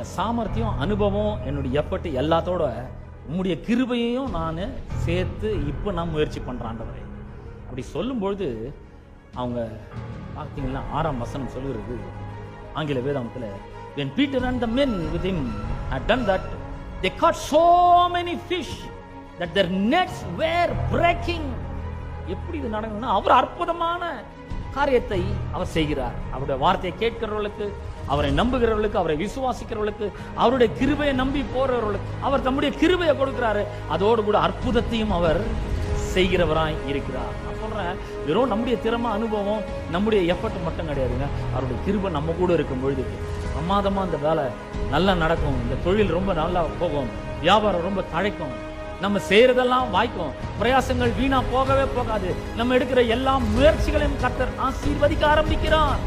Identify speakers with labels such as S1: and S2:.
S1: என் சாமர்த்தியம், அனுபவம், என்னுடைய எஃபர்ட் எல்லாத்தோட உம்முடைய கிருபையையும் நான் சேர்த்து இப்போ நான் முயற்சி பண்றான்றவரே. அப்படி சொல்லும்பொழுது அவங்க பார்த்தீங்கன்னா 6ஆம் வசனம் சொல்லுகிறது ஆங்கில வேதாந்தத்தில், when Peter and the men with him had done that, they caught so many fish that their nets were breaking. எப்படி இது நடக்குதுன்னா, அவர் அற்புதமான காரியத்தை அவர் செய்கிறார். அவருடைய வார்த்தையை கேட்கிறவர்களுக்கு, அவரை நம்புகிறவர்களுக்கு, அவரை விசுவாசிக்கிறவர்களுக்கு, அவருடைய கிருபையை நம்பி போறவர்களுக்கு அவர் தம்முடைய கிருபையை கொடுக்கிறாரு. அதோடு கூட அற்புதத்தையும் அவர் செய்கிறவராய் இருக்கிறார். நான் சொல்றேன், வெறும் நம்முடைய திறமை, அனுபவம், நம்முடைய எஃபர்ட் மட்டும் கிடையாதுங்க. அவருடைய கிருபை நம்ம கூட இருக்கும் பொழுது பிரமாதமா இந்த வேலை நல்லா நடக்கும், இந்த தொழில் ரொம்ப நல்லா போகும், வியாபாரம் ரொம்ப தழைக்கும், நம்ம செய்யறதெல்லாம் வாய்க்கும், பிரயாசங்கள் வீணா போகவே போகாது, நம்ம எடுக்கிற எல்லா முயற்சிகளையும் கர்த்தர் ஆசீர்வதிக்க ஆரம்பிக்கிறார்.